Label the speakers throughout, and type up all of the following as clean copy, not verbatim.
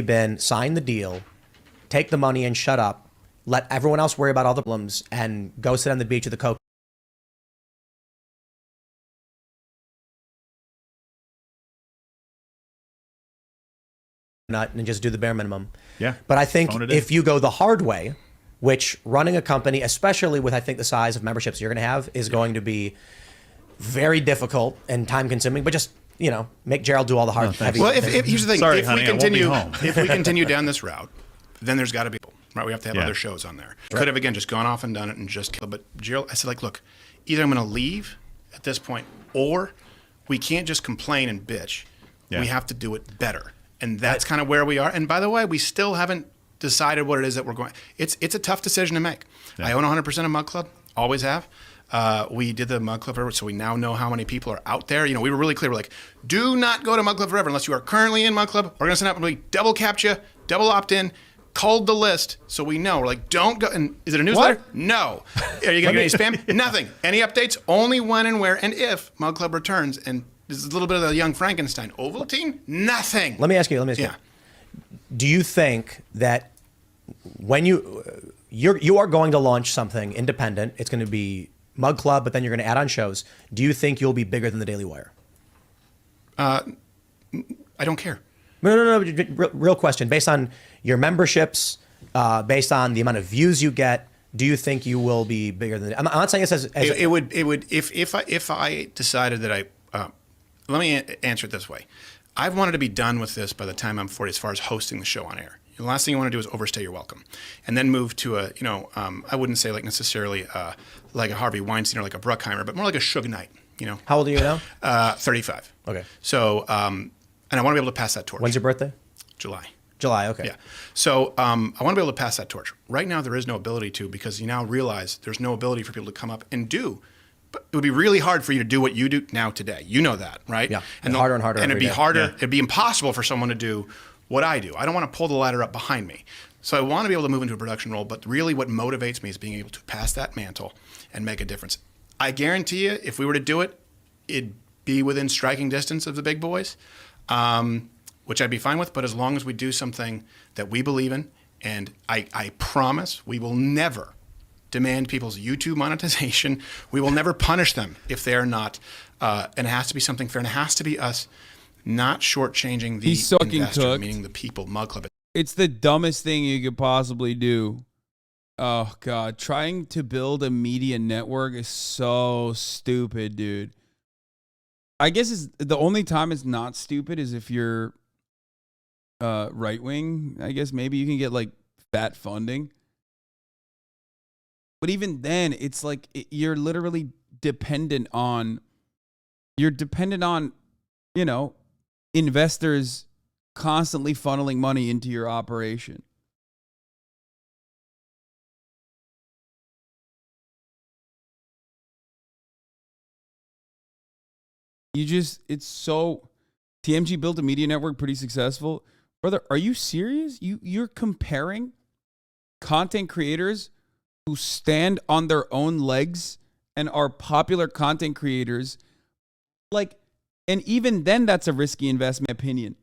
Speaker 1: been sign the deal, take the money and shut up, let everyone else worry about all the problems, and go sit on the beach with the Coke. And just do the bare minimum.
Speaker 2: Yeah.
Speaker 1: But I think if you go the hard way, which running a company, especially with I think the size of memberships you're going to have, is going to be very difficult and time consuming. But just make Gerald do all the hard heavy.
Speaker 3: Well, here's the thing:
Speaker 2: Sorry,
Speaker 3: if
Speaker 2: honey,
Speaker 3: we continue down this route, then there's got to be right. We have to have other shows on there. Right. Could have again just gone off and done it and just. But Gerald, I said look, either I'm going to leave at this point, or we can't just complain and bitch. Yeah. We have to do it better. And that's kind of where we are. And by the way, we still haven't decided what it is that we're going. It's a tough decision to make. Yeah. I own 100% of Mug Club, always have. We did the Mug Club Forever, so we now know how many people are out there. We were really clear. We're like, do not go to Mug Club Forever unless you are currently in Mug Club. We're going to send out we double captcha, double opt-in, culled the list, so we know. We're like, don't go. And is it a newsletter? What? No. Are you going to get any spam? Nothing. Any updates? Only when and where and if Mug Club returns. And this is a little bit of the young Frankenstein. Ovaltine? Nothing.
Speaker 1: Let me ask you. Do you think that when you are going to launch something independent, it's going to be Mug Club, but then you're going to add on shows. Do you think you'll be bigger than the Daily Wire?
Speaker 3: I don't care.
Speaker 1: No. Real question. Based on your memberships, based on the amount of views you get, do you think you will be bigger than? I'm not saying this as
Speaker 3: it would if I decided that I. Let me answer it this way. I've wanted to be done with this by the time I'm 40 as far as hosting the show on air. The last thing you want to do is overstay your welcome. And then move to I wouldn't say like necessarily like a Harvey Weinstein or like a Bruckheimer, but more like a Suge Knight,
Speaker 1: How old are you now?
Speaker 3: 35.
Speaker 1: Okay.
Speaker 3: So, and I want to be able to pass that torch.
Speaker 1: When's your birthday?
Speaker 3: July,
Speaker 1: okay.
Speaker 3: Yeah. So I want to be able to pass that torch. Right now there is no ability to, because you now realize there's no ability for people to come up and do. But it would be really hard for you to do what you do now today. You know that, right?
Speaker 1: Yeah. And harder and harder.
Speaker 3: And it'd be harder.
Speaker 2: Yeah.
Speaker 3: It'd be impossible for someone to do what I do. I don't want to pull the ladder up behind me. So I want to be able to move into a production role, but really what motivates me is being able to pass that mantle and make a difference. I guarantee you, if we were to do it, it'd be within striking distance of the big boys, which I'd be fine with, but as long as we do something that we believe in, and I promise we will never demand people's YouTube monetization. We will never punish them if they are not, and it has to be something fair, and it has to be us not shortchanging the investor, meaning the people, Mug Club.
Speaker 4: It's the dumbest thing you could possibly do. Oh, God. Trying to build a media network is so stupid, dude. I guess the only time it's not stupid is if you're right-wing. I guess maybe you can get, like, fat funding. But even then, it's like you're literally dependent on, investors constantly funneling money into your operation. TMG built a media network pretty successful. Brother, are you serious? You're comparing content creators who stand on their own legs and are popular content creators, and even then that's a risky investment opinion.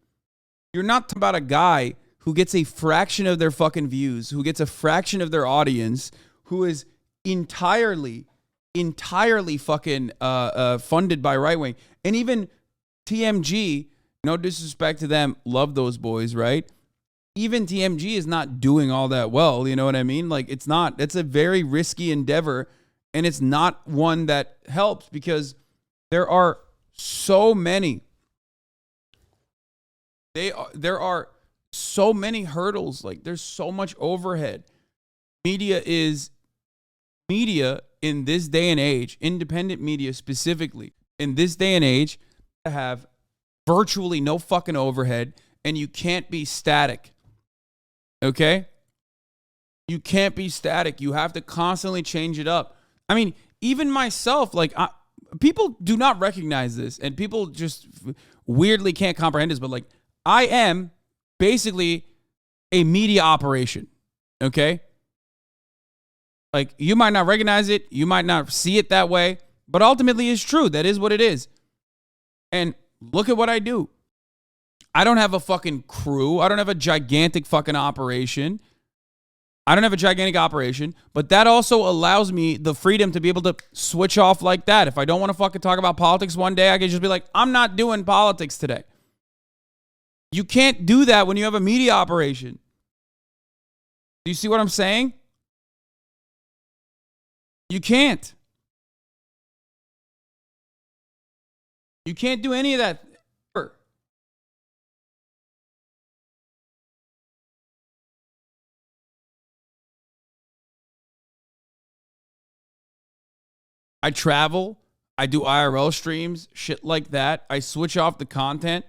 Speaker 4: You're not talking about a guy who gets a fraction of their fucking views, who gets a fraction of their audience, who is entirely fucking funded by right wing. And even TMG, no disrespect to them, love those boys, right? Even TMG is not doing all that well, you know what I mean? Like, it's a very risky endeavor, and it's not one that helps because there are so many. There are so many hurdles. Like, there's so much overhead. Media in this day and age, independent media specifically, in this day and age, have virtually no fucking overhead, and you can't be static. Okay? You can't be static. You have to constantly change it up. I mean, even myself, people do not recognize this, and people just weirdly can't comprehend this, but I am basically a media operation. Okay? You might not recognize it, you might not see it that way, but ultimately it's true. That is what it is. And look at what I do. I don't have a fucking crew. I don't have a gigantic fucking operation. But that also allows me the freedom to be able to switch off like that. If I don't want to fucking talk about politics one day, I can just be like, I'm not doing politics today. You can't do that when you have a media operation. Do you see what I'm saying? You can't. You can't do any of that. I travel. I do IRL streams, shit like that. I switch off the content.